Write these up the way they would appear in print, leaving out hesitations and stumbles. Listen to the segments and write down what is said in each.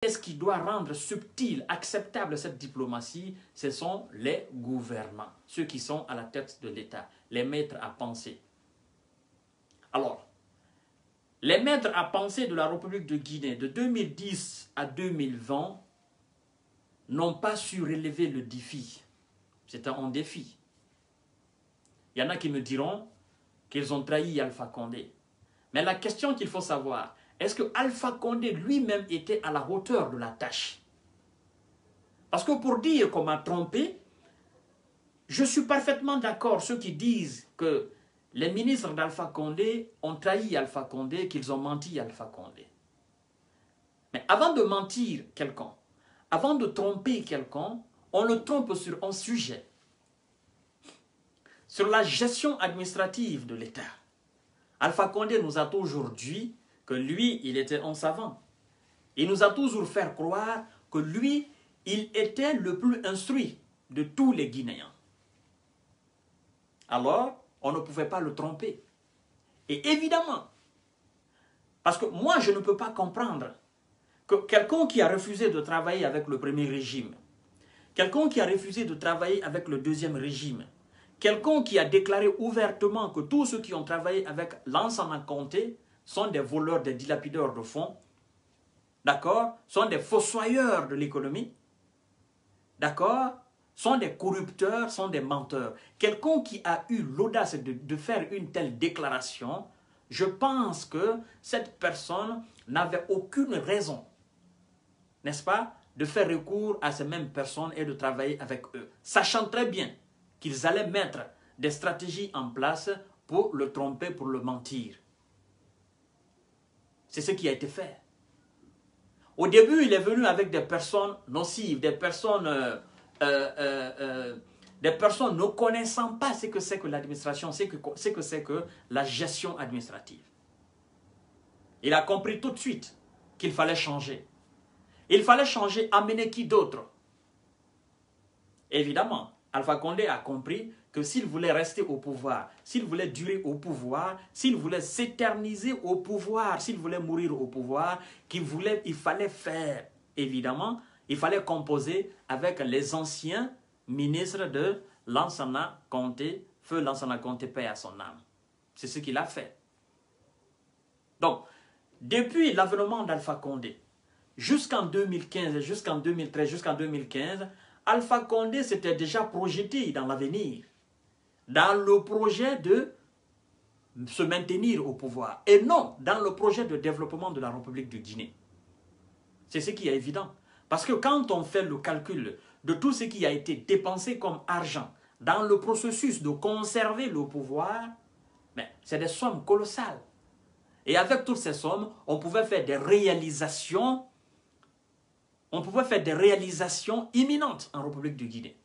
Qu'est-ce qui doit rendre subtile, acceptable cette diplomatie? Ce sont les gouvernants, ceux qui sont à la tête de l'État, les maîtres à penser. Alors, les maîtres à penser de la République de Guinée de 2010 à 2020 n'ont pas su relever le défi. C'est un défi. Il y en a qui me diront qu'ils ont trahi Alpha Condé. Mais la question qu'il faut savoir, est-ce que Alpha Condé lui-même était à la hauteur de la tâche? Parce que pour dire qu'on m'a trompé, je suis parfaitement d'accord ceux qui disent que les ministres d'Alpha Condé ont trahi Alpha Condé, qu'ils ont menti Alpha Condé. Mais avant de mentir quelqu'un, avant de tromper quelqu'un, on le trompe sur un sujet, sur la gestion administrative de l'État. Alpha Condé nous a toujours dit que lui, il était un savant. Il nous a toujours fait croire que lui, il était le plus instruit de tous les Guinéens. Alors, on ne pouvait pas le tromper. Et évidemment, parce que moi, je ne peux pas comprendre que quelqu'un qui a refusé de travailler avec le premier régime, quelqu'un qui a refusé de travailler avec le deuxième régime, quelqu'un qui a déclaré ouvertement que tous ceux qui ont travaillé avec Lansana Conté sont des voleurs, des dilapideurs de fonds, d'accord, sont des fossoyeurs de l'économie, d'accord, sont des corrupteurs, sont des menteurs. Quelqu'un qui a eu l'audace de faire une telle déclaration, je pense que cette personne n'avait aucune raison, n'est-ce pas, de faire recours à ces mêmes personnes et de travailler avec eux, sachant très bien qu'ils allaient mettre des stratégies en place pour le tromper, pour le mentir. C'est ce qui a été fait. Au début, il est venu avec des personnes nocives, des personnes ne connaissant pas ce que c'est que l'administration, ce que c'est que la gestion administrative. Il a compris tout de suite qu'il fallait changer. Il fallait changer, amener qui d'autre? Évidemment, Alpha Condé a compris que s'il voulait rester au pouvoir, s'il voulait durer au pouvoir, s'il voulait s'éterniser au pouvoir, s'il voulait mourir au pouvoir, il fallait faire, évidemment, il fallait composer avec les anciens ministres de Lansana Conté, feu Lansana Conté, paix à son âme. C'est ce qu'il a fait. Donc, depuis l'avènement d'Alpha Condé, jusqu'en 2015, jusqu'en 2013, jusqu'en 2015, Alpha Condé s'était déjà projeté dans l'avenir, dans le projet de se maintenir au pouvoir, et non dans le projet de développement de la République de Guinée. C'est ce qui est évident. Parce que quand on fait le calcul de tout ce qui a été dépensé comme argent dans le processus de conserver le pouvoir, c'est des sommes colossales. Et avec toutes ces sommes, on pouvait faire des réalisations, imminentes en République de Guinée.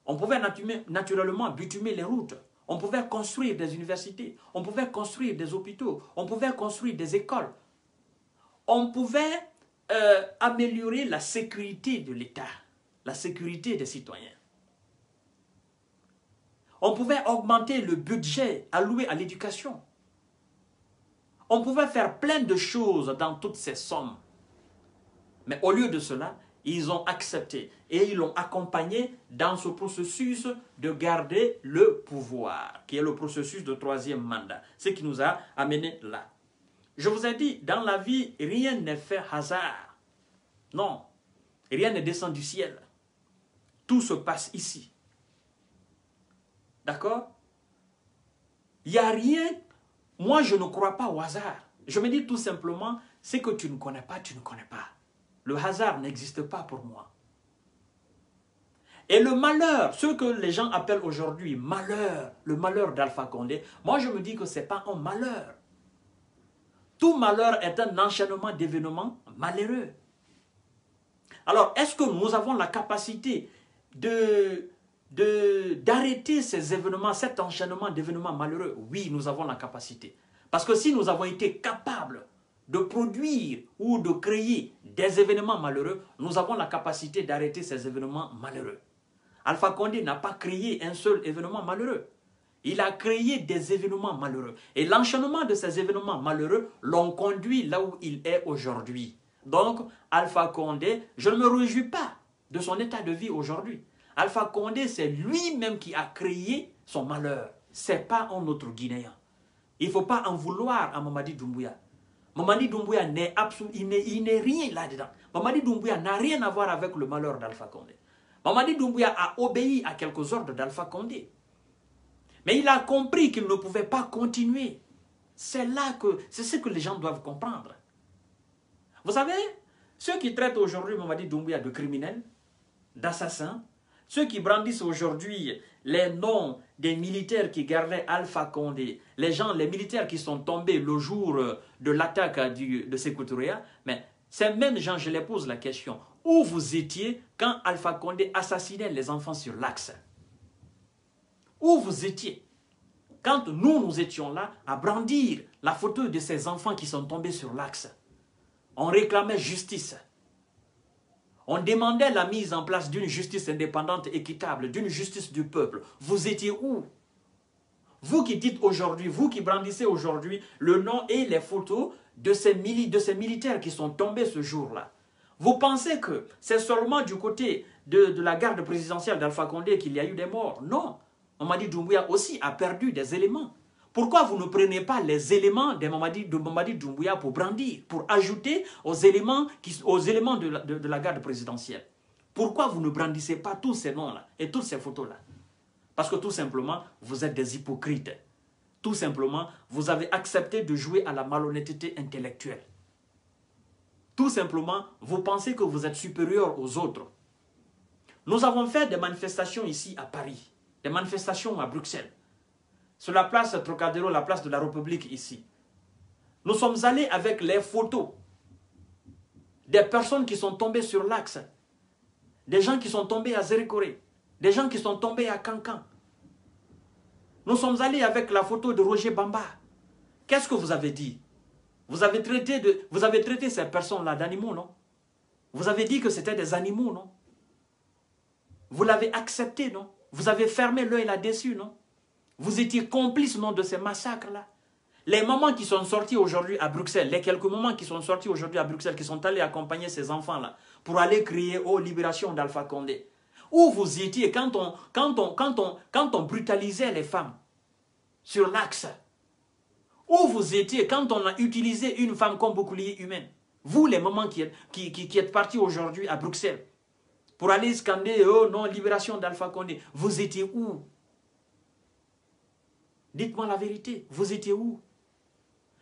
On pouvait naturellement bitumer les routes. On pouvait construire des universités. On pouvait construire des hôpitaux. On pouvait construire des écoles. On pouvait améliorer la sécurité de l'État, la sécurité des citoyens. On pouvait augmenter le budget alloué à l'éducation. On pouvait faire plein de choses dans toutes ces sommes. Mais au lieu de cela, ils ont accepté et ils l'ont accompagné dans ce processus de garder le pouvoir, qui est le processus de troisième mandat, ce qui nous a amenés là. Je vous ai dit, dans la vie, rien n'est fait hasard. Non, rien ne descend du ciel. Tout se passe ici. D'accord? Il n'y a rien. Moi, je ne crois pas au hasard. Je me dis tout simplement, ce que tu ne connais pas, tu ne connais pas. Le hasard n'existe pas pour moi. Et le malheur, ce que les gens appellent aujourd'hui malheur, le malheur d'Alpha Condé, moi je me dis que ce n'est pas un malheur. Tout malheur est un enchaînement d'événements malheureux. Alors, est-ce que nous avons la capacité d'arrêter ces événements, cet enchaînement d'événements malheureux? Oui, nous avons la capacité. Parce que si nous avons été capables de produire ou de créer des événements malheureux, nous avons la capacité d'arrêter ces événements malheureux. Alpha Condé n'a pas créé un seul événement malheureux. Il a créé des événements malheureux. Et l'enchaînement de ces événements malheureux l'ont conduit là où il est aujourd'hui. Donc, Alpha Condé, je ne me réjouis pas de son état de vie aujourd'hui. Alpha Condé, c'est lui-même qui a créé son malheur. Ce n'est pas un autre Guinéen. Il ne faut pas en vouloir à Mamadi Doumbouya. Mamadi Doumbouya n'est rien là-dedans. Mamadi Doumbouya n'a rien à voir avec le malheur d'Alpha Condé. Mamadi Doumbouya a obéi à quelques ordres d'Alpha Condé. Mais il a compris qu'il ne pouvait pas continuer. C'est ce que les gens doivent comprendre. Vous savez, ceux qui traitent aujourd'hui Mamadi Doumbouya de criminel, d'assassin, ceux qui brandissent aujourd'hui les noms des militaires qui gardaient Alpha Condé, les militaires qui sont tombés le jour de l'attaque de Sékou Touré, mais ces mêmes gens, je les pose la question, où vous étiez quand Alpha Condé assassinait les enfants sur l'axe? Où vous étiez quand nous étions là à brandir la photo de ces enfants qui sont tombés sur l'axe? On réclamait justice. On demandait la mise en place d'une justice indépendante, équitable, d'une justice du peuple. Vous étiez où? Vous qui dites aujourd'hui, vous qui brandissez aujourd'hui le nom et les photos de ces militaires qui sont tombés ce jour-là. Vous pensez que c'est seulement du côté de la garde présidentielle d'Alpha Condé qu'il y a eu des morts? Non. Mamadi Doumbouya aussi a perdu des éléments. Pourquoi vous ne prenez pas les éléments de Mamadi Doumbouya pour brandir, pour ajouter aux éléments de la garde présidentielle? Pourquoi vous ne brandissez pas tous ces noms-là et toutes ces photos-là? Parce que tout simplement, vous êtes des hypocrites. Tout simplement, vous avez accepté de jouer à la malhonnêteté intellectuelle. Tout simplement, vous pensez que vous êtes supérieur aux autres. Nous avons fait des manifestations ici à Paris, des manifestations à Bruxelles. Sur la place Trocadéro, la place de la République ici. Nous sommes allés avec les photos des personnes qui sont tombées sur l'axe, des gens qui sont tombés à Zérékoré, des gens qui sont tombés à Cancan. Nous sommes allés avec la photo de Roger Bamba. Qu'est-ce que vous avez dit? Vous avez traité ces personnes-là d'animaux, non? Vous avez dit que c'était des animaux, non? Vous l'avez accepté, non? Vous avez fermé l'œil là-dessus, non? Vous étiez complice, non, de ces massacres-là. Les mamans qui sont sortis aujourd'hui à Bruxelles, les quelques mamans qui sont sortis aujourd'hui à Bruxelles, qui sont allés accompagner ces enfants-là pour aller crier « Oh, libération d'Alpha Condé ». Où vous étiez quand on brutalisait les femmes sur l'axe? Où vous étiez quand on a utilisé une femme comme bouclier humain? Vous, les mamans qui êtes partis aujourd'hui à Bruxelles pour aller scander « Oh non, libération d'Alpha Condé », vous étiez où? Dites-moi la vérité, vous étiez où?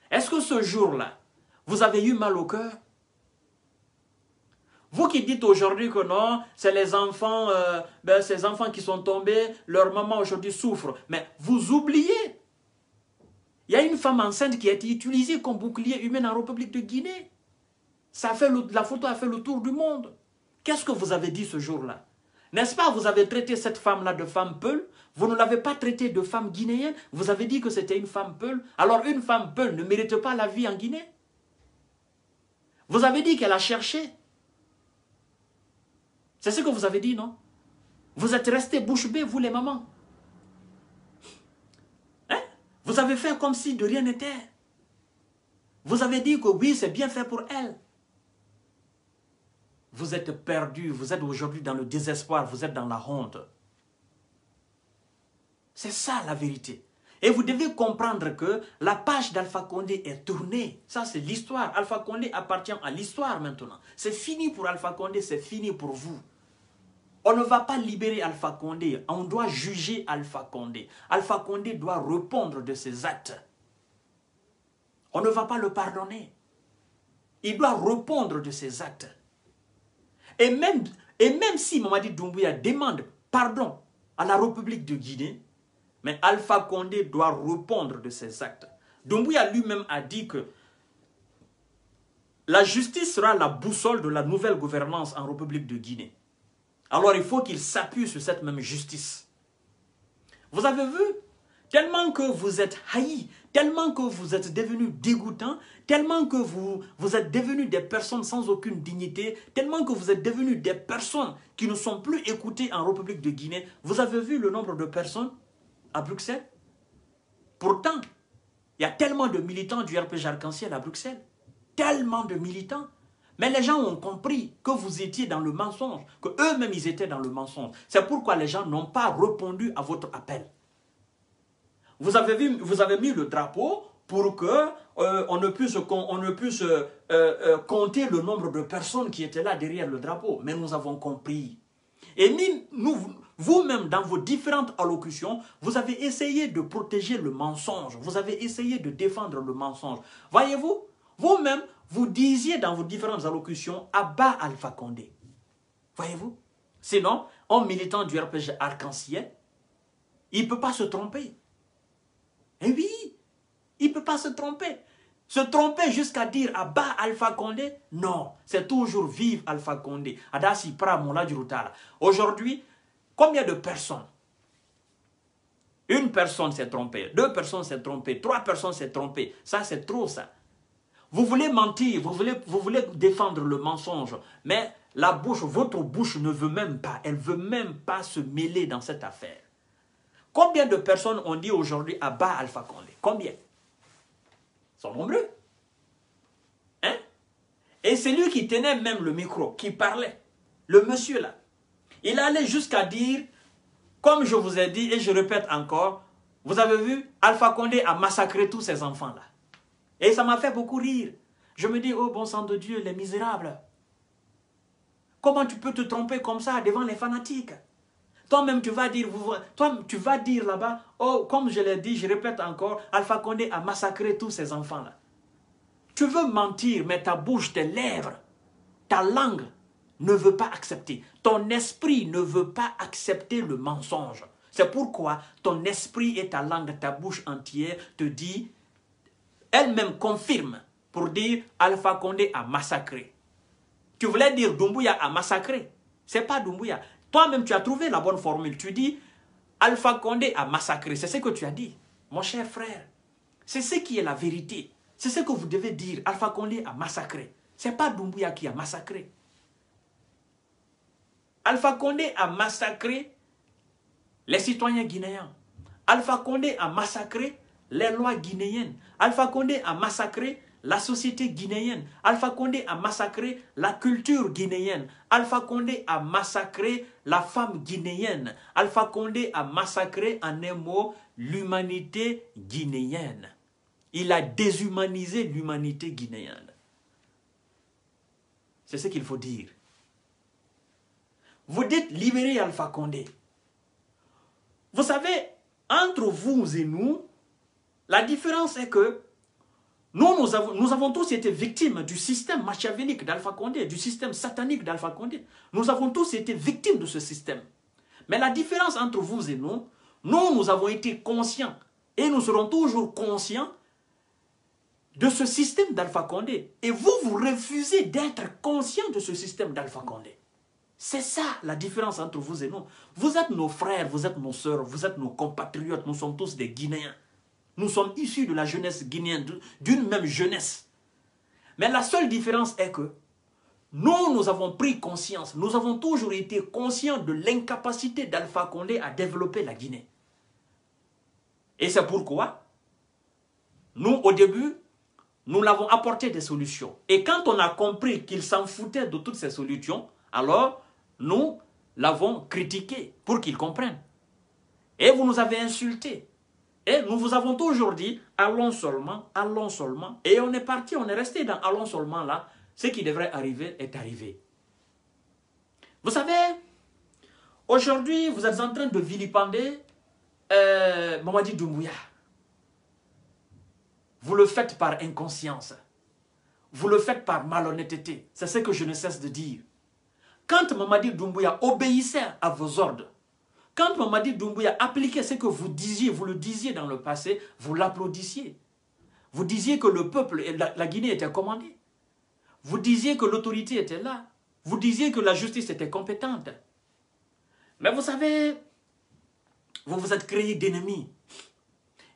Est-ce que ce jour-là, vous avez eu mal au cœur? Vous qui dites aujourd'hui que non, c'est les enfants, ces enfants qui sont tombés, leur maman aujourd'hui souffre. Mais vous oubliez, il y a une femme enceinte qui a été utilisée comme bouclier humain en République de Guinée. La photo a fait le tour du monde. Qu'est-ce que vous avez dit ce jour-là? N'est-ce pas, vous avez traité cette femme-là de femme peule? Vous ne l'avez pas traitée de femme guinéenne? Vous avez dit que c'était une femme peule? Alors une femme peule ne mérite pas la vie en Guinée? Vous avez dit qu'elle a cherché. C'est ce que vous avez dit, non? Vous êtes restés bouche bée, vous les mamans. Hein? Vous avez fait comme si de rien n'était. Vous avez dit que oui, c'est bien fait pour elle. Vous êtes perdus, vous êtes aujourd'hui dans le désespoir, vous êtes dans la honte. C'est ça la vérité. Et vous devez comprendre que la page d'Alpha Condé est tournée. Ça, c'est l'histoire. Alpha Condé appartient à l'histoire maintenant. C'est fini pour Alpha Condé, c'est fini pour vous. On ne va pas libérer Alpha Condé. On doit juger Alpha Condé. Alpha Condé doit répondre de ses actes. On ne va pas le pardonner. Il doit répondre de ses actes. Et même si Mamadi Doumbouya demande pardon à la République de Guinée, mais Alpha Condé doit répondre de ses actes. Doumbouya lui-même a dit que la justice sera la boussole de la nouvelle gouvernance en République de Guinée. Alors il faut qu'il s'appuie sur cette même justice. Vous avez vu? Tellement que vous êtes haïs, tellement que vous êtes devenus dégoûtants, tellement que vous êtes devenus des personnes sans aucune dignité, tellement que vous êtes devenus des personnes qui ne sont plus écoutées en République de Guinée. Vous avez vu le nombre de personnes à Bruxelles? Pourtant, il y a tellement de militants du RPG Arc-en-Ciel à Bruxelles. Tellement de militants. Mais les gens ont compris que vous étiez dans le mensonge, que eux-mêmes ils étaient dans le mensonge. C'est pourquoi les gens n'ont pas répondu à votre appel. Vous avez mis le drapeau pour que on ne puisse compter le nombre de personnes qui étaient là derrière le drapeau. Mais nous avons compris. Et vous-même, dans vos différentes allocutions, vous avez essayé de protéger le mensonge. Vous avez essayé de défendre le mensonge. Voyez-vous, vous-même, vous disiez dans vos différentes allocutions Abba Alpha Condé. Voyez-vous? Sinon, un militant du RPG Arc-en-Ciel, il ne peut pas se tromper. Eh oui, il ne peut pas se tromper. Se tromper jusqu'à dire Abba Alpha Condé, non, c'est toujours vive Alpha Condé. Adasi pra mola dirutala. Aujourd'hui, combien de personnes? Une personne s'est trompée, 2 personnes s'est trompée, 3 personnes s'est trompée. Ça, c'est trop, ça. Vous voulez mentir, vous voulez défendre le mensonge, mais la bouche, votre bouche ne veut même pas, elle ne veut même pas se mêler dans cette affaire. Combien de personnes ont dit aujourd'hui Abba Alpha Condé? Combien? Ils sont nombreux. Hein? Et c'est lui qui tenait même le micro, qui parlait. Le monsieur là. Il allait jusqu'à dire, comme je vous ai dit et je répète encore, vous avez vu, Alpha Condé a massacré tous ces enfants là. Et ça m'a fait beaucoup rire. Je me dis, oh bon sang de Dieu, les misérables. Comment tu peux te tromper comme ça devant les fanatiques? Toi-même, tu vas dire là-bas, oh, comme je l'ai dit, je répète encore, Alpha Condé a massacré tous ces enfants-là. Tu veux mentir, mais ta bouche, tes lèvres, ta langue ne veut pas accepter. Ton esprit ne veut pas accepter le mensonge. C'est pourquoi ton esprit et ta langue, ta bouche entière te dit, elle-même confirme pour dire Alpha Condé a massacré. Tu voulais dire Doumbouya a massacré. Ce n'est pas Doumbouya. Toi-même, tu as trouvé la bonne formule. Tu dis Alpha Condé a massacré. C'est ce que tu as dit, mon cher frère. C'est ce qui est la vérité. C'est ce que vous devez dire. Alpha Condé a massacré. Ce n'est pas Doumbouya qui a massacré. Alpha Condé a massacré les citoyens guinéens. Alpha Condé a massacré les lois guinéennes. Alpha Condé a massacré la société guinéenne. Alpha Condé a massacré la culture guinéenne. Alpha Condé a massacré la femme guinéenne. Alpha Condé a massacré en un mot l'humanité guinéenne. Il a déshumanisé l'humanité guinéenne. C'est ce qu'il faut dire. Vous dites libérer Alpha Condé. Vous savez, entre vous et nous, la différence est que nous avons tous été victimes du système machiavélique d'Alpha Condé, du système satanique d'Alpha Condé. Nous avons tous été victimes de ce système. Mais la différence entre vous et nous avons été conscients et nous serons toujours conscients de ce système d'Alpha Condé. Et vous refusez d'être conscient de ce système d'Alpha Condé. C'est ça la différence entre vous et nous. Vous êtes nos frères, vous êtes nos sœurs, vous êtes nos compatriotes, nous sommes tous des Guinéens. Nous sommes issus de la jeunesse guinéenne, d'une même jeunesse. Mais la seule différence est que nous avons pris conscience, nous avons toujours été conscients de l'incapacité d'Alpha Condé à développer la Guinée. Et c'est pourquoi, nous, au début, nous l'avons apporté des solutions. Et quand on a compris qu'il s'en foutait de toutes ces solutions, alors nous l'avons critiqué pour qu'il comprenne. Et vous nous avez insultés. Et nous vous avons toujours dit, allons seulement, allons seulement. Et on est parti, on est resté dans allons seulement là. Ce qui devrait arriver est arrivé. Vous savez, aujourd'hui, vous êtes en train de vilipender Mamadi Doumbouya. Vous le faites par inconscience. Vous le faites par malhonnêteté. C'est ce que je ne cesse de dire. Quand Mamadi Doumbouya obéissait à vos ordres, quand Mamadi Doumbouya appliquait ce que vous disiez, vous le disiez dans le passé, vous l'applaudissiez. Vous disiez que le peuple et la Guinée étaient commandés. Vous disiez que l'autorité était là. Vous disiez que la justice était compétente. Mais vous savez, vous vous êtes créé d'ennemis.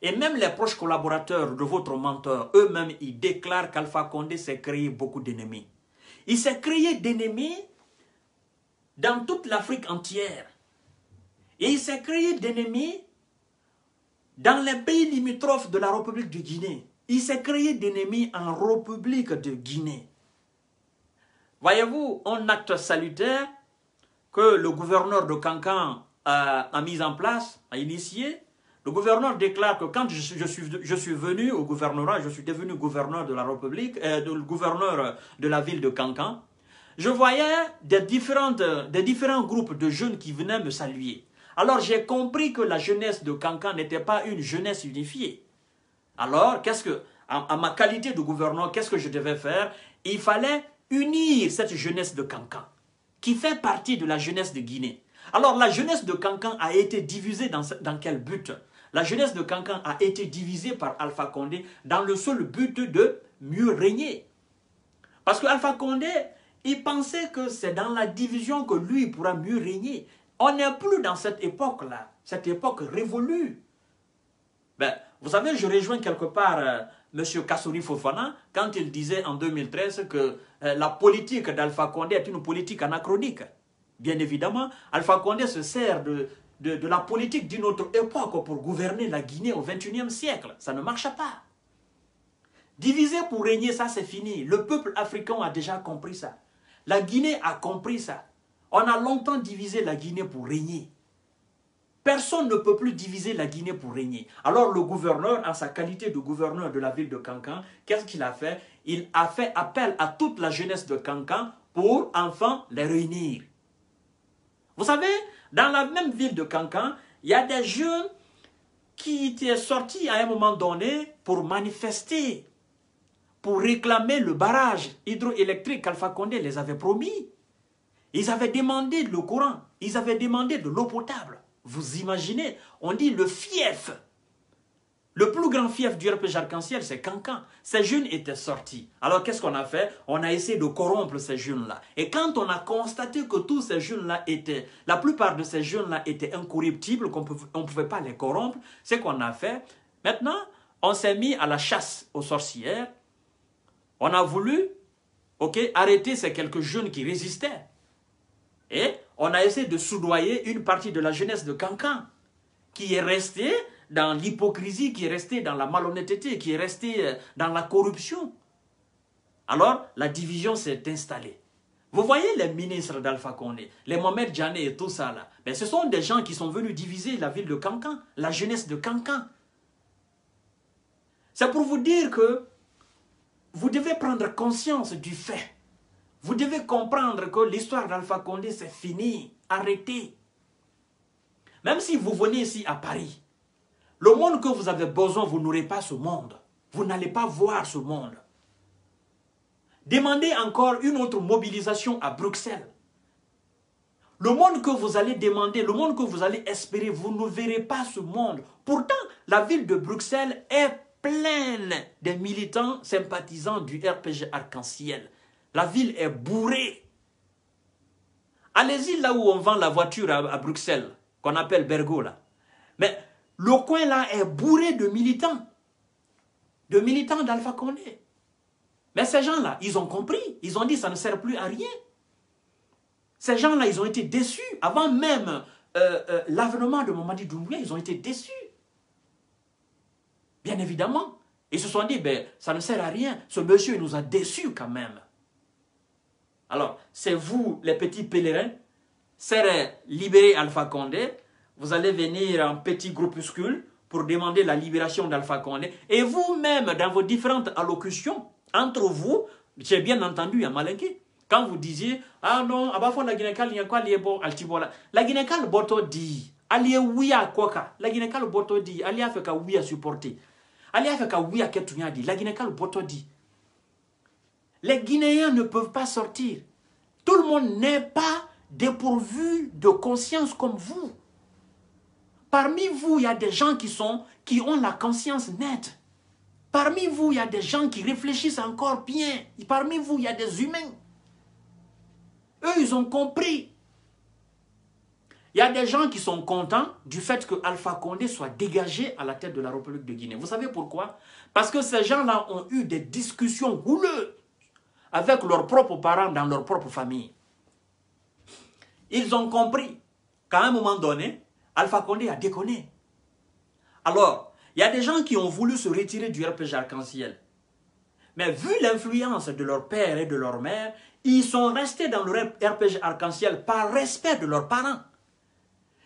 Et même les proches collaborateurs de votre mentor, eux-mêmes, ils déclarent qu'Alpha Condé s'est créé beaucoup d'ennemis. Il s'est créé d'ennemis dans toute l'Afrique entière. Et il s'est créé d'ennemis dans les pays limitrophes de la République de Guinée. Il s'est créé d'ennemis en République de Guinée. Voyez-vous, un acte salutaire que le gouverneur de Kankan a mis en place, a initié. Le gouverneur déclare que quand je suis venu au gouvernorat, je suis devenu gouverneur de la République, gouverneur de la ville de Kankan, je voyais des différents groupes de jeunes qui venaient me saluer. Alors j'ai compris que la jeunesse de Kankan n'était pas une jeunesse unifiée. Alors, à ma qualité de gouverneur, qu'est-ce que je devais faire? Il fallait unir cette jeunesse de Kankan, qui fait partie de la jeunesse de Guinée. Alors, la jeunesse de Kankan a été divisée dans quel but? La jeunesse de Kankan a été divisée par Alpha Condé dans le seul but de mieux régner. Parce que Alpha Condé, il pensait que c'est dans la division que lui pourra mieux régner. On n'est plus dans cette époque-là, cette époque révolue. Ben, vous savez, je rejoins quelque part M. Kassouri Fofana quand il disait en 2013 que la politique d'Alpha Condé est une politique anachronique. Bien évidemment, Alpha Condé se sert de la politique d'une autre époque pour gouverner la Guinée au XXIe siècle. Ça ne marche pas. Diviser pour régner, ça c'est fini. Le peuple africain a déjà compris ça. La Guinée a compris ça. On a longtemps divisé la Guinée pour régner. Personne ne peut plus diviser la Guinée pour régner. Alors le gouverneur, en sa qualité de gouverneur de la ville de Kankan, qu'est-ce qu'il a fait? Il a fait appel à toute la jeunesse de Kankan pour enfin les réunir. Vous savez, dans la même ville de Kankan, il y a des jeunes qui étaient sortis à un moment donné pour manifester, pour réclamer le barrage hydroélectrique qu'Alpha Condé les avait promis. Ils avaient demandé le courant, ils avaient demandé de l'eau potable. Vous imaginez, on dit le fief. Le plus grand fief du RPG Arc-en-Ciel, c'est Kankan. Ces jeunes étaient sortis. Alors qu'est-ce qu'on a fait? On a essayé de corrompre ces jeunes-là. Et quand on a constaté que tous ces jeunes-là étaient, la plupart de ces jeunes-là étaient incorruptibles, qu'on ne pouvait pas les corrompre, c'est qu'on a fait. Maintenant, on s'est mis à la chasse aux sorcières. On a voulu, arrêter ces quelques jeunes qui résistaient. Et on a essayé de soudoyer une partie de la jeunesse de Kankan, qui est restée dans l'hypocrisie, qui est restée dans la malhonnêteté, qui est restée dans la corruption. Alors, la division s'est installée. Vous voyez les ministres d'Alpha Condé, les Mohamed Djané et tout ça là, mais ce sont des gens qui sont venus diviser la ville de Kankan, la jeunesse de Kankan. C'est pour vous dire que vous devez prendre conscience du fait. Vous devez comprendre que l'histoire d'Alpha Condé, c'est fini. Arrêtez. Même si vous venez ici à Paris, le monde que vous avez besoin, vous n'aurez pas ce monde. Vous n'allez pas voir ce monde. Demandez encore une autre mobilisation à Bruxelles. Le monde que vous allez demander, le monde que vous allez espérer, vous ne verrez pas ce monde. Pourtant, la ville de Bruxelles est pleine de militants sympathisants du RPG Arc-en-Ciel. La ville est bourrée. Allez-y là où on vend la voiture à Bruxelles, qu'on appelle Bergo là. Mais le coin là est bourré de militants d'Alpha Condé. Mais ces gens-là, ils ont compris. Ils ont dit ça ne sert plus à rien. Ces gens-là, ils ont été déçus. Avant même l'avènement de Mamadi Doumbouya, ils ont été déçus. Bien évidemment. Ils se sont dit, ben, ça ne sert à rien. Ce monsieur, il nous a déçus quand même. Alors, c'est vous, les petits pèlerins, c'est libérer Alpha Condé. Vous allez venir en petit groupuscule pour demander la libération d'Alpha Condé. Et vous-même, dans vos différentes allocutions, entre vous, j'ai bien entendu à Malinké, quand vous disiez, ah non, abafon la Guinée-Cal, il y a quoi liebo altibola. La Guinée-Cal boto dit, allié oui à quoi. La Guinée-Cal boto dit, allié fait ka oui à supporter. Allié fait ka oui à ketunya dit. La Guinée-Cal boto dit. Les Guinéens ne peuvent pas sortir. Tout le monde n'est pas dépourvu de conscience comme vous. Parmi vous, il y a des gens qui ont la conscience nette. Parmi vous, il y a des gens qui réfléchissent encore bien. Parmi vous, il y a des humains. Eux, ils ont compris. Il y a des gens qui sont contents du fait que Alpha Condé soit dégagé à la tête de la République de Guinée. Vous savez pourquoi? Parce que ces gens-là ont eu des discussions houleuses avec leurs propres parents dans leur propre famille. Ils ont compris qu'à un moment donné, Alpha Condé a déconné. Alors, il y a des gens qui ont voulu se retirer du RPG Arc-en-Ciel. Mais vu l'influence de leur père et de leur mère, Ils sont restés dans le RPG Arc-en-Ciel par respect de leurs parents.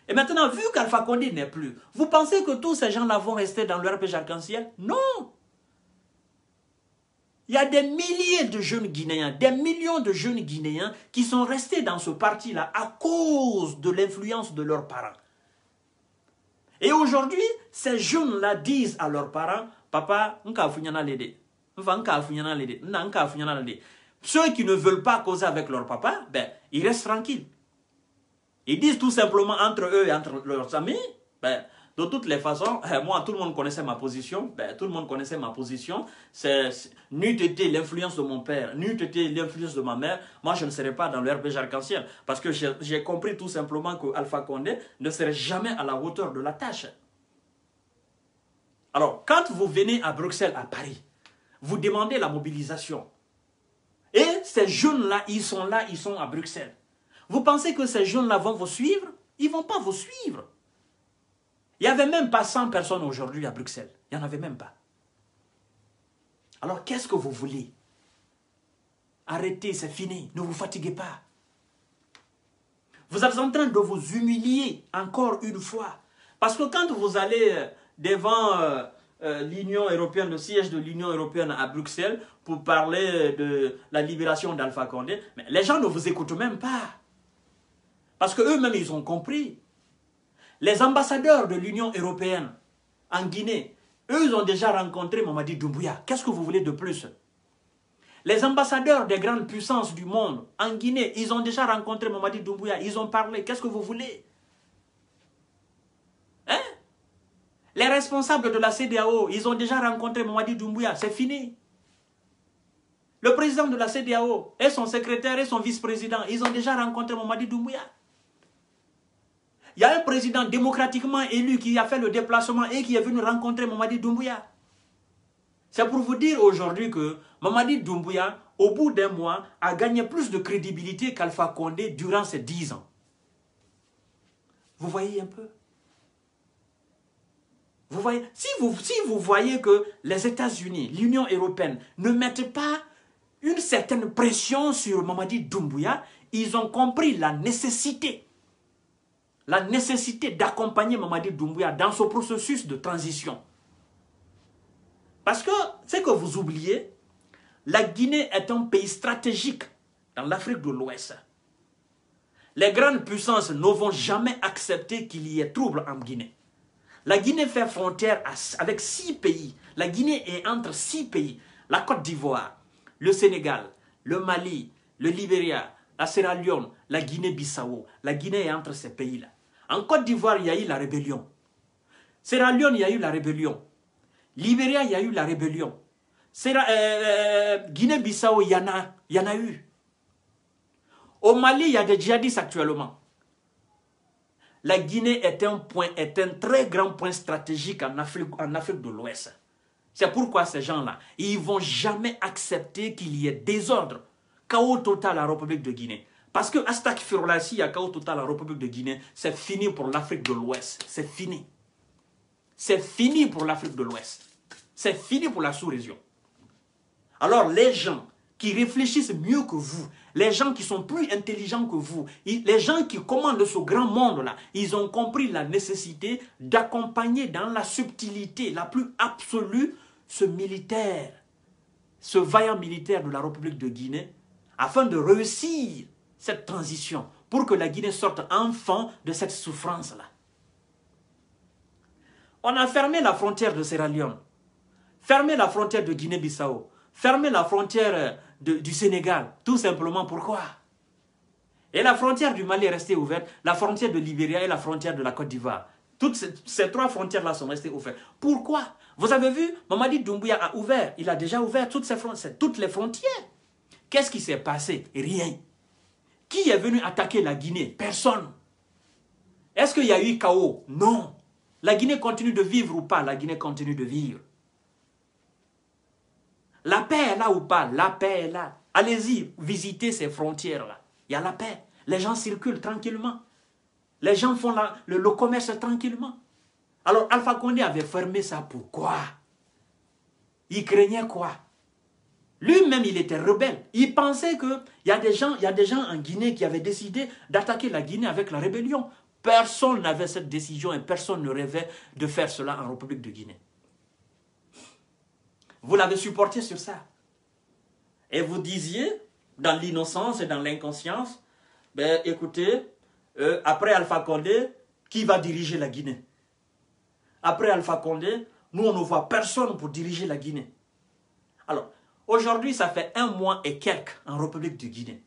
Et maintenant, vu qu'Alpha Condé n'est plus, vous pensez que tous ces gens-là vont rester dans le RPG Arc-en-Ciel? Non! Il y a des milliers de jeunes Guinéens, des millions de jeunes Guinéens qui sont restés dans ce parti-là à cause de l'influence de leurs parents. Et aujourd'hui, ces jeunes-là disent à leurs parents, papa, ceux qui ne veulent pas causer avec leur papa, ben, ils restent tranquilles. Ils disent tout simplement entre eux et entre leurs amis, ben, de toutes les façons, moi, tout le monde connaissait ma position. Ben, tout le monde connaissait ma position. N'eût été l'influence de mon père, n'eût été l'influence de ma mère, moi, je ne serais pas dans le RPG Arc-en-Ciel. Parce que j'ai compris tout simplement que Alpha Condé ne serait jamais à la hauteur de la tâche. Alors, quand vous venez à Bruxelles, à Paris, vous demandez la mobilisation. Et ces jeunes-là, ils sont à Bruxelles. Vous pensez que ces jeunes-là vont vous suivre? Ils ne vont pas vous suivre. Il n'y avait même pas 100 personnes aujourd'hui à Bruxelles. Il n'y en avait même pas. Alors, qu'est-ce que vous voulez? Arrêtez, c'est fini. Ne vous fatiguez pas. Vous êtes en train de vous humilier encore une fois. Parce que quand vous allez devant l'Union européenne, le siège de l'Union européenne à Bruxelles, pour parler de la libération d'Alpha Condé, mais les gens ne vous écoutent même pas. Parce qu'eux-mêmes, ils ont compris. Les ambassadeurs de l'Union européenne en Guinée, eux, ils ont déjà rencontré Mamadi Doumbouya. Qu'est-ce que vous voulez de plus? Les ambassadeurs des grandes puissances du monde en Guinée, ils ont déjà rencontré Mamadi Doumbouya. Ils ont parlé. Qu'est-ce que vous voulez? Hein? Les responsables de la CEDEAO, ils ont déjà rencontré Mamadi Doumbouya. C'est fini. Le président de la CEDEAO et son secrétaire et son vice-président, ils ont déjà rencontré Mamadi Doumbouya. Il y a un président démocratiquement élu qui a fait le déplacement et qui est venu rencontrer Mamadi Doumbouya. C'est pour vous dire aujourd'hui que Mamadi Doumbouya, au bout d'un mois, a gagné plus de crédibilité qu'Alpha Condé durant ces 10 ans. Vous voyez un peu? Vous voyez? Si vous voyez que les États-Unis, l'Union européenne, ne mettent pas une certaine pression sur Mamadi Doumbouya, ils ont compris la nécessité d'accompagner Mamadi Doumbouya dans ce processus de transition. Parce que, ce que vous oubliez, la Guinée est un pays stratégique dans l'Afrique de l'Ouest. Les grandes puissances ne vont jamais accepter qu'il y ait trouble en Guinée. La Guinée fait frontière avec 6 pays. La Guinée est entre 6 pays. La Côte d'Ivoire, le Sénégal, le Mali, le Libéria, la Sierra Leone, la Guinée-Bissau. La Guinée est entre ces pays-là. En Côte d'Ivoire, il y a eu la rébellion. Sierra Leone, il y a eu la rébellion. Libéria, il y a eu la rébellion. Guinée-Bissau, il y en a eu. Au Mali, il y a des djihadistes actuellement. La Guinée est un très grand point stratégique en Afrique de l'Ouest. C'est pourquoi ces gens-là, ils ne vont jamais accepter qu'il y ait désordre, chaos total en République de Guinée. Parce que Astakfirullah, s'il y a chaos total en République de Guinée, c'est fini pour l'Afrique de l'Ouest. C'est fini. C'est fini pour l'Afrique de l'Ouest. C'est fini pour la sous-région. Alors les gens qui réfléchissent mieux que vous, les gens qui sont plus intelligents que vous, les gens qui commandent ce grand monde-là, ils ont compris la nécessité d'accompagner dans la subtilité la plus absolue ce militaire, ce vaillant militaire de la République de Guinée, afin de réussir cette transition, pour que la Guinée sorte enfin de cette souffrance-là. On a fermé la frontière de Sierra Leone, fermé la frontière de Guinée-Bissau, fermé la frontière du Sénégal. Tout simplement pourquoi? Et la frontière du Mali est restée ouverte, la frontière de Libéria et la frontière de la Côte d'Ivoire. Toutes ces 3 frontières-là sont restées ouvertes. Pourquoi? Vous avez vu, Mamadi Doumbouya a ouvert, il a déjà ouvert toutes les frontières. Qu'est-ce qui s'est passé? Rien. Qui est venu attaquer la Guinée? Personne. Est-ce qu'il y a eu chaos? Non. La Guinée continue de vivre ou pas? La Guinée continue de vivre. La paix est là ou pas? La paix est là. Allez-y, visitez ces frontières-là. Il y a la paix. Les gens circulent tranquillement. Les gens font le commerce tranquillement. Alors Alpha Condé avait fermé ça. Pourquoi? Il craignait quoi? Lui-même, il était rebelle. Il pensait qu'il y a des gens en Guinée qui avaient décidé d'attaquer la Guinée avec la rébellion. Personne n'avait cette décision et personne ne rêvait de faire cela en République de Guinée. Vous l'avez supporté sur ça. Et vous disiez, dans l'innocence et dans l'inconscience, ben écoutez, après Alpha Condé, qui va diriger la Guinée? Après Alpha Condé, nous on ne voit personne pour diriger la Guinée. Alors, aujourd'hui, ça fait 1 mois et quelques en République de Guinée.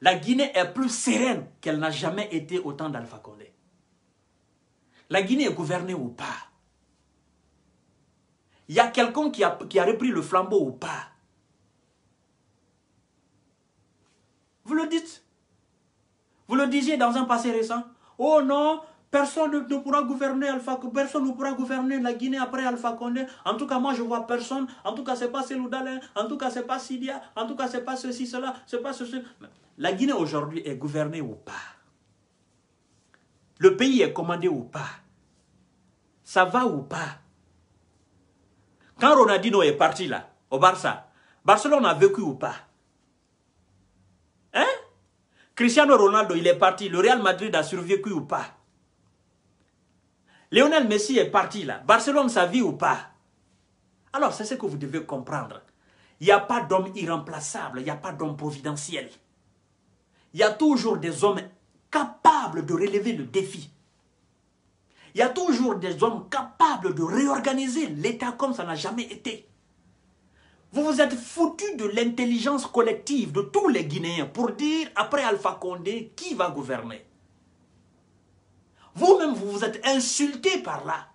La Guinée est plus sereine qu'elle n'a jamais été au temps d'Alpha Condé. La Guinée est gouvernée ou pas? Il y a quelqu'un qui a repris le flambeau ou pas? Vous le dites. Vous le disiez dans un passé récent. Oh non, personne ne pourra gouverner personne ne pourra gouverner la Guinée après Alpha Condé. En tout cas, moi, je ne vois personne. En tout cas, ce n'est pas Cellou Dalein. En tout cas, ce n'est pas Sidia. En tout cas, ce n'est pas ceci, cela. Ce n'est pas ceci. La Guinée aujourd'hui est gouvernée ou pas? Le pays est commandé ou pas? Ça va ou pas? Quand Ronaldinho est parti là, au Barça, Barcelone a vécu ou pas? Hein? Cristiano Ronaldo, il est parti. Le Real Madrid a survécu ou pas? Lionel Messi est parti là. Barcelone, ça vit ou pas? Alors, c'est ce que vous devez comprendre. Il n'y a pas d'homme irremplaçable. Il n'y a pas d'homme providentiel. Il y a toujours des hommes capables de relever le défi. Il y a toujours des hommes capables de réorganiser l'État comme ça n'a jamais été. Vous vous êtes foutu de l'intelligence collective de tous les Guinéens pour dire, après Alpha Condé, qui va gouverner? Vous-même, vous vous êtes insulté par là.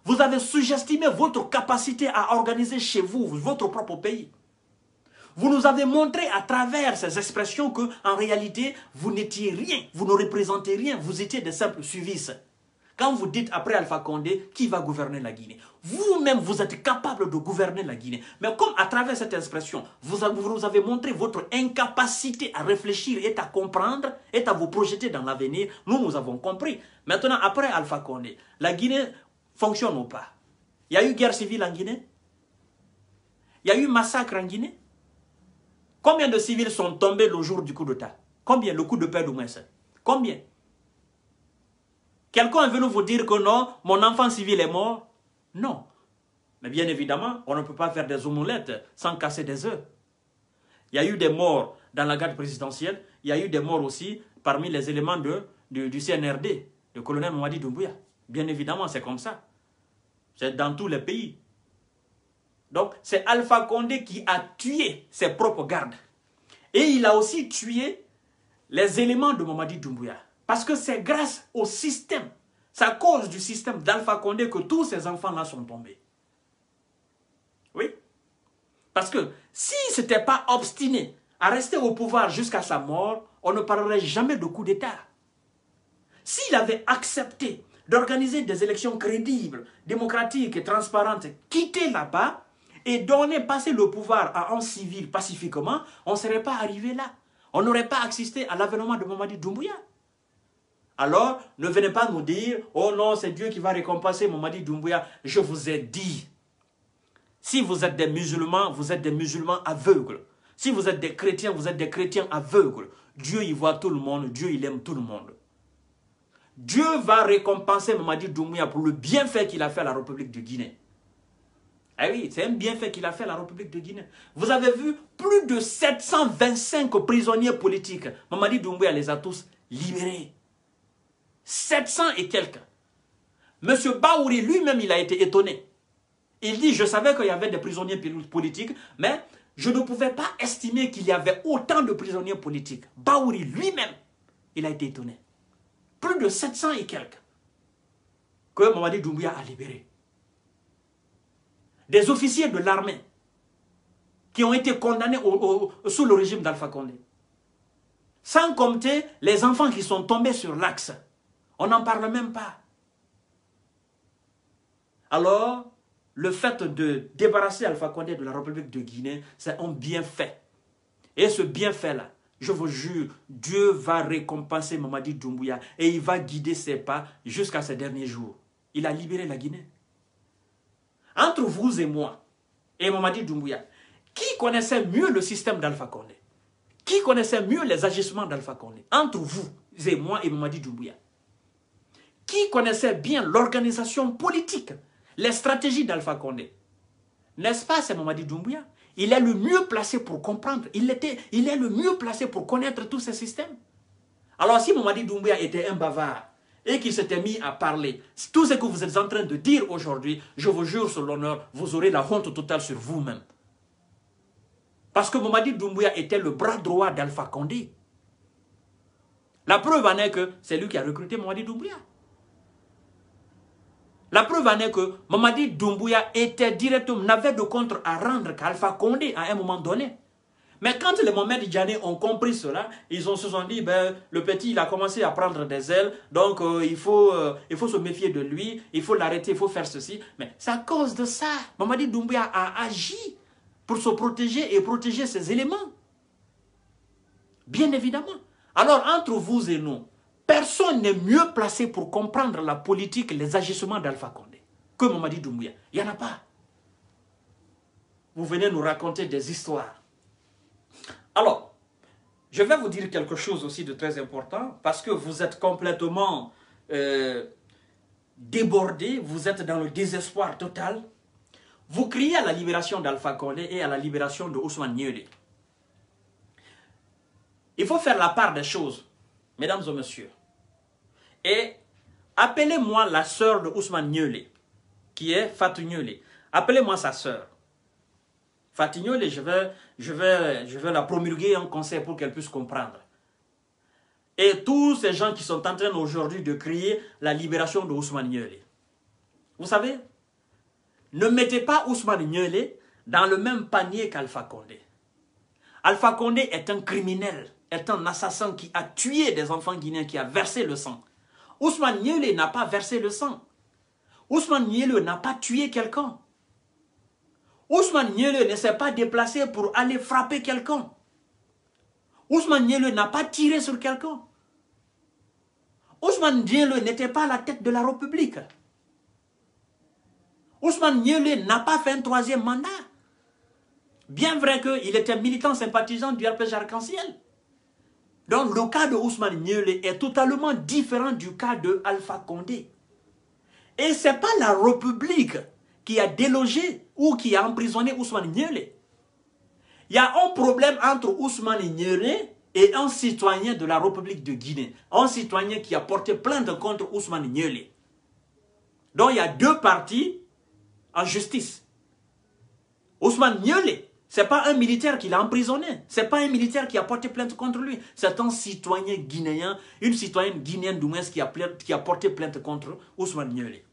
Vous avez sous-estimé votre capacité à organiser chez vous, votre propre pays. Vous nous avez montré à travers ces expressions que, en réalité, vous n'étiez rien, vous ne représentez rien, vous étiez des simples suivistes. Quand vous dites après Alpha Condé, qui va gouverner la Guinée? Vous-même, vous êtes capable de gouverner la Guinée. Mais comme à travers cette expression, vous nous avez montré votre incapacité à réfléchir et à comprendre et à vous projeter dans l'avenir, nous avons compris. Maintenant, après Alpha Condé, la Guinée fonctionne ou pas? Il y a eu guerre civile en Guinée? Il y a eu massacre en Guinée? Combien de civils sont tombés le jour du coup d'État? Combien? Le coup de paix d'Oumes? Combien? Quelqu'un est venu vous dire que non, mon enfant civil est mort? Non. Mais bien évidemment, on ne peut pas faire des omelettes sans casser des œufs. Il y a eu des morts dans la garde présidentielle. Il y a eu des morts aussi parmi les éléments du CNRD, le colonel Mamadi Doumbouya. Bien évidemment, c'est comme ça. C'est dans tous les pays. Donc, c'est Alpha Condé qui a tué ses propres gardes. Et il a aussi tué les éléments de Mamadi Doumbouya. Parce que c'est grâce au système, c'est à cause du système d'Alpha Condé que tous ces enfants-là sont tombés. Oui. Parce que s'il ne s'était pas obstiné à rester au pouvoir jusqu'à sa mort, on ne parlerait jamais de coup d'État. S'il avait accepté d'organiser des élections crédibles, démocratiques et transparentes, quitter là-bas et passer le pouvoir à un civil pacifiquement, on ne serait pas arrivé là. On n'aurait pas assisté à l'avènement de Mamadi Doumbouya. Alors, ne venez pas nous dire, oh non, c'est Dieu qui va récompenser Mamadi Doumbouya. Je vous ai dit, si vous êtes des musulmans aveugles. Si vous êtes des chrétiens aveugles. Dieu, il voit tout le monde, Dieu, il aime tout le monde. Dieu va récompenser Mamadi Doumbouya pour le bienfait qu'il a fait à la République de Guinée. Ah oui, c'est un bienfait qu'il a fait à la République de Guinée. Vous avez vu plus de 725 prisonniers politiques. Mamadi Doumbouya les a tous libérés. 700 et quelques. Monsieur Baouri lui-même, il a été étonné. Il dit, je savais qu'il y avait des prisonniers politiques, mais je ne pouvais pas estimer qu'il y avait autant de prisonniers politiques. Baouri lui-même, il a été étonné. Plus de 700 et quelques que Mamadi Doumbouya a libérés. Des officiers de l'armée qui ont été condamnés sous le régime d'Alpha Condé. Sans compter les enfants qui sont tombés sur l'axe. On n'en parle même pas. Alors, le fait de débarrasser Alpha Condé de la République de Guinée, c'est un bienfait. Et ce bienfait-là, je vous jure, Dieu va récompenser Mamadi Doumbouya et il va guider ses pas jusqu'à ses derniers jours. Il a libéré la Guinée. Entre vous et moi, et Mamadi Doumbouya, Qui connaissait mieux le système d'Alpha Condé? Qui connaissait mieux les agissements d'Alpha Condé? Entre vous et moi et Mamadi Doumbouya. Qui connaissait bien l'organisation politique, les stratégies d'Alpha Condé? N'est-ce pas, c'est Mamadi Doumbouya? Il est le mieux placé pour comprendre. Il est le mieux placé pour connaître tous ces systèmes. Alors si Mamadi Doumbouya était un bavard et qu'il s'était mis à parler, tout ce que vous êtes en train de dire aujourd'hui, je vous jure sur l'honneur, vous aurez la honte totale sur vous-même. Parce que Mamadi Doumbouya était le bras droit d'Alpha Condé. La preuve en est que c'est lui qui a recruté Mamadi Doumbouya. La preuve en est que Mamadi Doumbouya était directement, n'avait de compte à rendre qu'Alpha Condé à un moment donné. Mais quand les Mohamed Djani ont compris cela, ils se sont dit, ben, le petit il a commencé à prendre des ailes, donc il faut se méfier de lui, il faut l'arrêter, il faut faire ceci. Mais c'est à cause de ça. Mamadi Doumbouya a agi pour se protéger et protéger ses éléments. Bien évidemment. Alors, entre vous et nous, personne n'est mieux placé pour comprendre la politique et les agissements d'Alpha Condé que Mamadi Doumbouya. Il n'y en a pas. Vous venez nous raconter des histoires. Alors, je vais vous dire quelque chose aussi de très important, parce que vous êtes complètement débordés, vous êtes dans le désespoir total. Vous criez à la libération d'Alpha Condé et à la libération de Ousmane Niolé. Il faut faire la part des choses, mesdames et messieurs. Et appelez-moi la sœur de Ousmane Niolé, qui est Fatou Niolé. Appelez-moi sa sœur. Fatou Niolé, je vais la promulguer en conseil pour qu'elle puisse comprendre. Et tous ces gens qui sont en train aujourd'hui de crier la libération de Ousmane Niolé. Vous savez, ne mettez pas Ousmane Niolé dans le même panier qu'Alpha Condé. Alpha Condé est un criminel, est un assassin qui a tué des enfants guinéens, qui a versé le sang. Ousmane Niolé n'a pas versé le sang. Ousmane Niolé n'a pas tué quelqu'un. Ousmane Niolé ne s'est pas déplacé pour aller frapper quelqu'un. Ousmane Niolé n'a pas tiré sur quelqu'un. Ousmane Niolé n'était pas à la tête de la République. Ousmane Niolé n'a pas fait un troisième mandat. Bien vrai qu'il était militant sympathisant du RPG Arc-en-Ciel. Donc le cas de Ousmane Niolé est totalement différent du cas de Alpha Condé. Et ce n'est pas la République qui a délogé ou qui a emprisonné Ousmane Niolé. Il y a un problème entre Ousmane Niolé et un citoyen de la République de Guinée. Un citoyen qui a porté plainte contre Ousmane Niolé. Donc il y a deux parties en justice. Ousmane Niolé, ce n'est pas un militaire qui l'a emprisonné. Ce n'est pas un militaire qui a porté plainte contre lui. C'est un citoyen guinéen, une citoyenne guinéenne du moins qui a porté plainte contre Ousmane Niolé.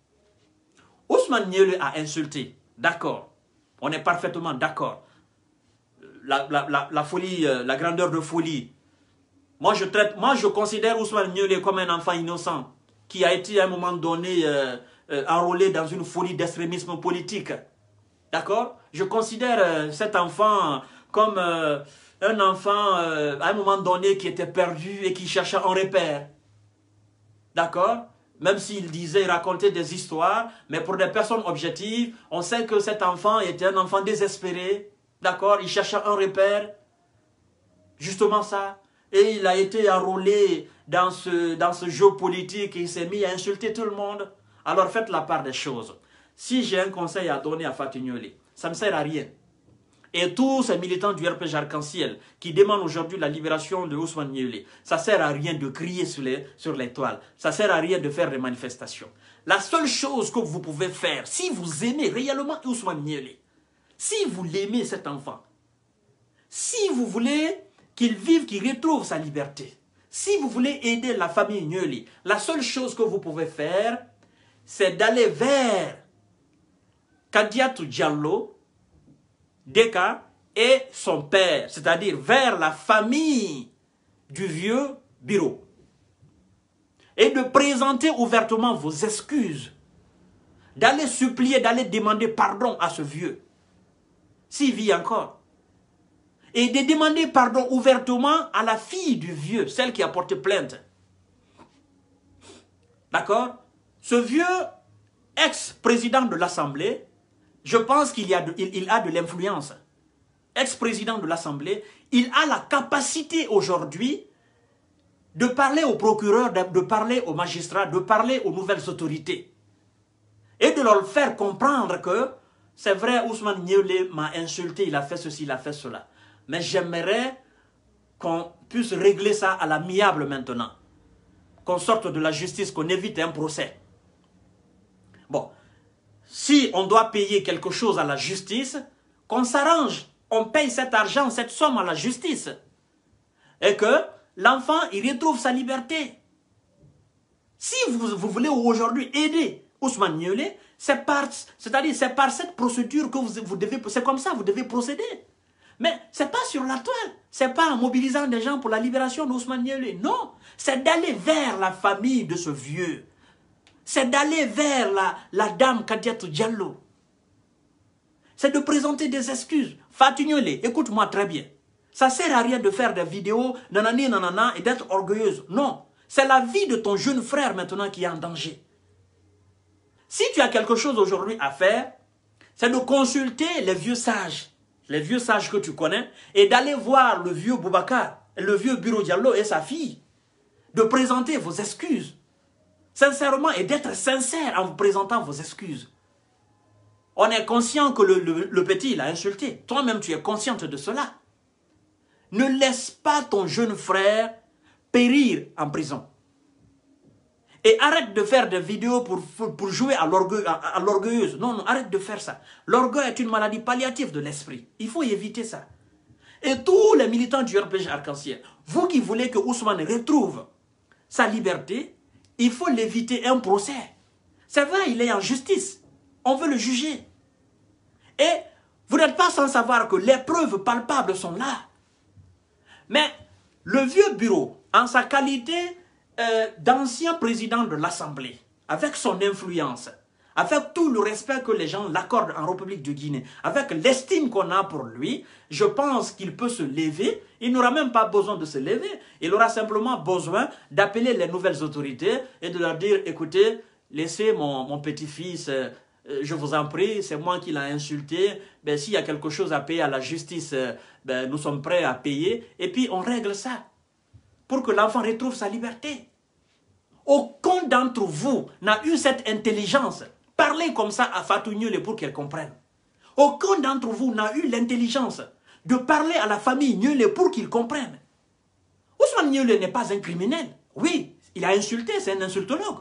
Ousmane Niolé a insulté. D'accord. On est parfaitement d'accord. La folie, la grandeur de folie. Moi je considère Ousmane Niolé comme un enfant innocent qui a été à un moment donné enrôlé dans une folie d'extrémisme politique. D'accord? Je considère cet enfant comme un enfant à un moment donné qui était perdu et qui cherchait un repère. D'accord? Même s'il disait, il racontait des histoires, mais pour des personnes objectives, on sait que cet enfant était un enfant désespéré. D'accord? Il cherchait un repère. Justement ça. Et il a été enrôlé dans ce jeu politique et il s'est mis à insulter tout le monde. Alors faites la part des choses. Si j'ai un conseil à donner à Fatou Niolé, ça ne sert à rien. Et tous ces militants du RPG Arc-en-Ciel qui demandent aujourd'hui la libération de Ousmane Niolé, ça ne sert à rien de crier sur les toiles. Ça ne sert à rien de faire des manifestations. La seule chose que vous pouvez faire, si vous aimez réellement Ousmane Niolé, si vous l'aimez cet enfant, si vous voulez qu'il vive, qu'il retrouve sa liberté, si vous voulez aider la famille Niolé, la seule chose que vous pouvez faire, c'est d'aller vers Kadiatou Diallo, Deka et son père, c'est-à-dire vers la famille du vieux Biro. Et de présenter ouvertement vos excuses, d'aller supplier, d'aller demander pardon à ce vieux, s'il vit encore. Et de demander pardon ouvertement à la fille du vieux, celle qui a porté plainte. D'accord? Ce vieux ex-président de l'Assemblée, je pense qu'il a de l'influence. ex-président de l'Assemblée, il a la capacité aujourd'hui de parler aux procureurs, de parler aux magistrats, de parler aux nouvelles autorités. Et de leur faire comprendre que c'est vrai, Ousmane Niolé m'a insulté, il a fait ceci, il a fait cela. Mais j'aimerais qu'on puisse régler ça à l'amiable maintenant. Qu'on sorte de la justice, qu'on évite un procès. Bon, si on doit payer quelque chose à la justice, qu'on s'arrange, on paye cet argent, cette somme à la justice. Et que l'enfant, il retrouve sa liberté. Si vous voulez aujourd'hui aider Ousmane Niolé, c'est par cette procédure que vous devez, c'est comme ça, vous devez procéder. Mais ce n'est pas sur la toile, ce n'est pas en mobilisant des gens pour la libération d'Ousmane Niolé. Non, c'est d'aller vers la famille de ce vieux. C'est d'aller vers la dame Kadiatou Diallo. C'est de présenter des excuses. Fatou Niolé, écoute-moi très bien. Ça ne sert à rien de faire des vidéos, nanani, nanana, et d'être orgueilleuse. Non, c'est la vie de ton jeune frère maintenant qui est en danger. Si tu as quelque chose aujourd'hui à faire, c'est de consulter les vieux sages que tu connais, et d'aller voir le vieux Boubacar, le vieux Biro Diallo et sa fille, de présenter vos excuses, sincèrement, et d'être sincère en vous présentant vos excuses. On est conscient que le petit, il a insulté. Toi-même, tu es consciente de cela. Ne laisse pas ton jeune frère périr en prison. Et arrête de faire des vidéos pour jouer à l'orgueilleuse. Non, non, arrête de faire ça. L'orgueil est une maladie palliative de l'esprit. Il faut éviter ça. Et tous les militants du RPG Arc-en-Ciel, vous qui voulez que Ousmane retrouve sa liberté, il faut l'éviter un procès. C'est vrai, il est en justice. On veut le juger. Et vous n'êtes pas sans savoir que les preuves palpables sont là. Mais le vieux bureau, en sa qualité d'ancien président de l'Assemblée, avec son influence, avec tout le respect que les gens l'accordent en République de Guinée, avec l'estime qu'on a pour lui, je pense qu'il peut se lever. Il n'aura même pas besoin de se lever. Il aura simplement besoin d'appeler les nouvelles autorités et de leur dire, écoutez, laissez mon petit-fils, je vous en prie, c'est moi qui l'ai insulté. Ben, s'il y a quelque chose à payer à la justice, ben, nous sommes prêts à payer. Et puis on règle ça pour que l'enfant retrouve sa liberté. Aucun d'entre vous n'a eu cette intelligence. Parlez comme ça à Fatou Niolé pour qu'elle comprenne. Aucun d'entre vous n'a eu l'intelligence de parler à la famille Niolé pour qu'ils comprennent. Ousmane Niolé n'est pas un criminel. Oui, il a insulté, c'est un insultologue.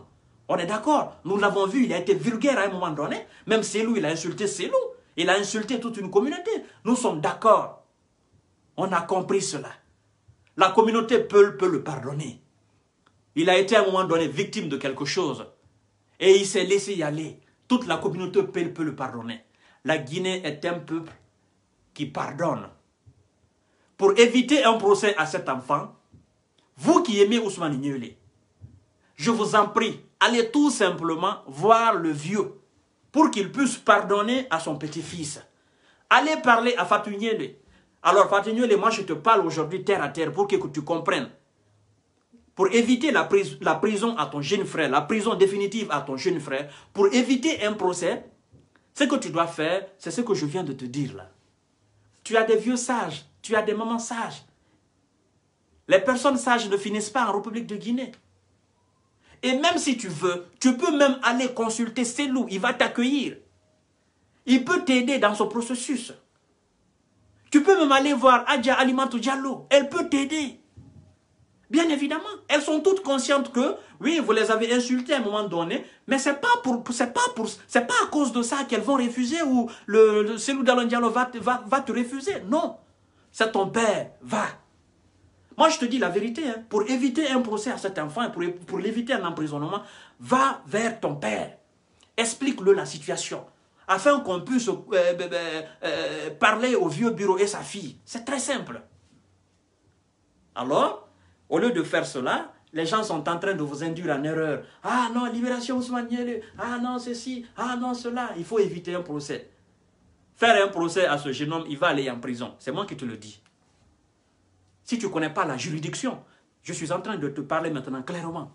On est d'accord, nous l'avons vu, il a été vulgaire à un moment donné. Même Selou, il a insulté Selou. Il a insulté toute une communauté. Nous sommes d'accord. On a compris cela. La communauté peut le pardonner. Il a été à un moment donné victime de quelque chose. Et il s'est laissé y aller. Toute la communauté peut le pardonner. La Guinée est un peuple qui pardonne. Pour éviter un procès à cet enfant, vous qui aimez Ousmane Niolé, je vous en prie, allez tout simplement voir le vieux pour qu'il puisse pardonner à son petit-fils. Allez parler à Fatou Niolé. Alors Fatou Niolé, moi je te parle aujourd'hui terre à terre pour que tu comprennes. Pour éviter la prison à ton jeune frère, la prison définitive à ton jeune frère, pour éviter un procès, ce que tu dois faire, c'est ce que je viens de te dire là. Tu as des vieux sages, tu as des mamans sages. Les personnes sages ne finissent pas en République de Guinée. Et même si tu veux, tu peux même aller consulter Selou, il va t'accueillir. Il peut t'aider dans ce processus. Tu peux même aller voir Adja Alimatou Diallo, elle peut t'aider. Bien évidemment, elles sont toutes conscientes que, oui, vous les avez insultées à un moment donné, mais c'est pas à cause de ça qu'elles vont refuser ou le Selou Dallon Diallo va te refuser. Non, c'est ton père, va. Moi, je te dis la vérité, hein, pour éviter un procès à cet enfant, pour l'éviter un emprisonnement, va vers ton père. Explique-le la situation, afin qu'on puisse parler au vieux bureau et sa fille. C'est très simple. Alors, au lieu de faire cela, les gens sont en train de vous induire en erreur. Ah non, libération Ousmane Niolé. Ah non, ceci. Ah non, cela. Il faut éviter un procès. Faire un procès à ce jeune homme, il va aller en prison. C'est moi qui te le dis. Si tu ne connais pas la juridiction, je suis en train de te parler maintenant clairement.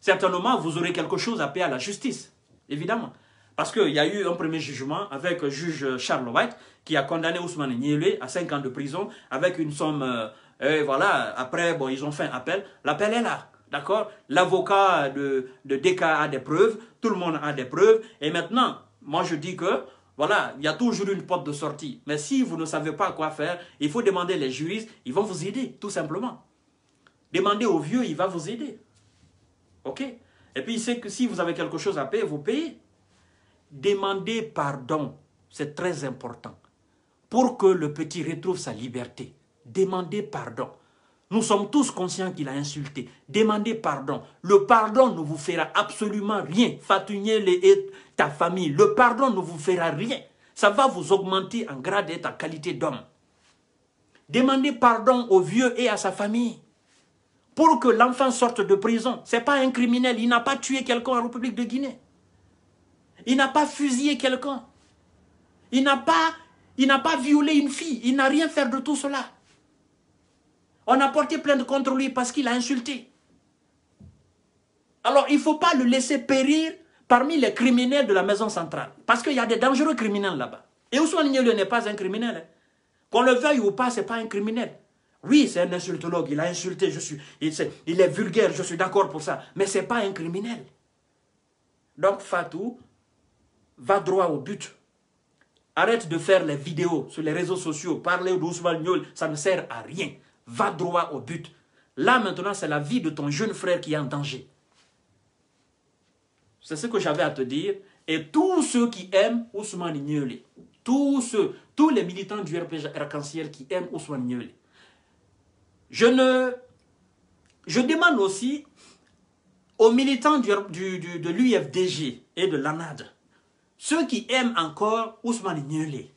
Certainement, vous aurez quelque chose à payer à la justice. Évidemment. Parce qu'il y a eu un premier jugement avec le juge Charles White qui a condamné Ousmane Niélé à 5 ans de prison avec une somme... voilà, après, bon, ils ont fait un appel. L'appel est là, d'accord? L'avocat de DK a des preuves, tout le monde a des preuves. Et maintenant, moi je dis que, voilà, il y a toujours une porte de sortie. Mais si vous ne savez pas quoi faire, il faut demander les juristes, ils vont vous aider, tout simplement. Demandez au vieux, il va vous aider. Ok? Et puis, il sait que si vous avez quelque chose à payer, vous payez. Demandez pardon, c'est très important. Pour que le petit retrouve sa liberté, demandez pardon. Nous sommes tous conscients qu'il a insulté. Demandez pardon. Le pardon ne vous fera absolument rien. Fatou Niélé et ta famille, le pardon ne vous fera rien. Ça va vous augmenter en grade et ta qualité d'homme. Demandez pardon au vieux et à sa famille. Pour que l'enfant sorte de prison. Ce n'est pas un criminel. Il n'a pas tué quelqu'un en République de Guinée. Il n'a pas fusillé quelqu'un. Il n'a pas violé une fille. Il n'a rien fait de tout cela. On a porté plainte contre lui parce qu'il a insulté. Alors, il ne faut pas le laisser périr parmi les criminels de la maison centrale. Parce qu'il y a des dangereux criminels là-bas. Et Ousmane Niélé n'est pas un criminel. Hein. Qu'on le veuille ou pas, ce n'est pas un criminel. Oui, c'est un insultologue. Il a insulté. Il est vulgaire. Je suis d'accord pour ça. Mais ce n'est pas un criminel. Donc, Fatou, va droit au but. Arrête de faire les vidéos sur les réseaux sociaux. Parler d'Ousmane Niélé, ça ne sert à rien. Va droit au but. Là, maintenant, c'est la vie de ton jeune frère qui est en danger. C'est ce que j'avais à te dire. Et tous ceux qui aiment Ousmane Niélé, tous les militants du RPG arc-en-ciel qui aiment Ousmane Niélé, je demande aussi aux militants de l'UFDG et de l'ANAD, ceux qui aiment encore Ousmane Niélé,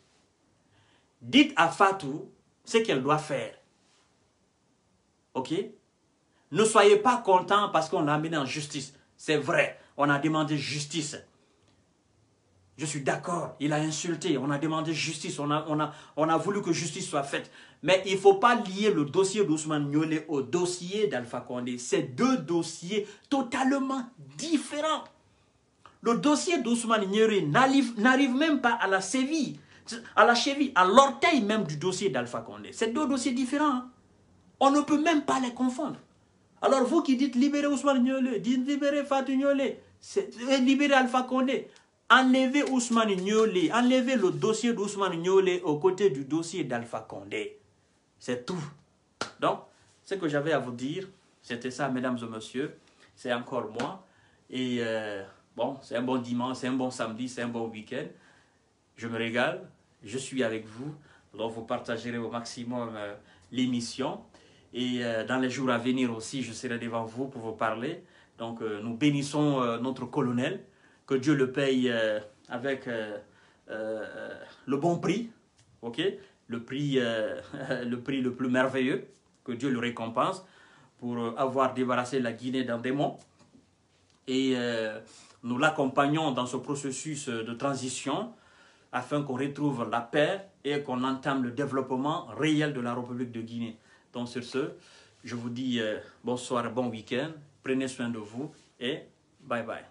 dites à Fatou ce qu'elle doit faire. Ok? Ne soyez pas contents parce qu'on l'a amené en justice. C'est vrai, on a demandé justice. Je suis d'accord, il a insulté, on a demandé justice, on a voulu que justice soit faite. Mais il ne faut pas lier le dossier d'Ousmane Niélé au dossier d'Alpha Condé. C'est deux dossiers totalement différents. Le dossier d'Ousmane Niélé n'arrive même pas à la cheville, à l'orteil même du dossier d'Alpha Condé. C'est deux dossiers différents. Hein? On ne peut même pas les confondre. Alors vous qui dites libérer Ousmane Niélé, dites libérer Fatou Niélé, libérer Alpha Condé, enlevez Ousmane Niélé, enlevez le dossier d'Ousmane Niélé aux côtés du dossier d'Alpha Condé. C'est tout. Donc, ce que j'avais à vous dire, c'était ça, mesdames et messieurs. C'est encore moi. Et bon, c'est un bon dimanche, c'est un bon samedi, c'est un bon week-end. Je me régale, je suis avec vous. Donc, vous partagerez au maximum l'émission. Et dans les jours à venir aussi, je serai devant vous pour vous parler. Donc, nous bénissons notre colonel. Que Dieu le paye avec le bon prix. Ok? Le prix le plus merveilleux. Que Dieu le récompense pour avoir débarrassé la Guinée d'un démon. Et nous l'accompagnons dans ce processus de transition afin qu'on retrouve la paix et qu'on entame le développement réel de la République de Guinée. Donc sur ce, je vous dis bonsoir, bon week-end, prenez soin de vous et bye bye.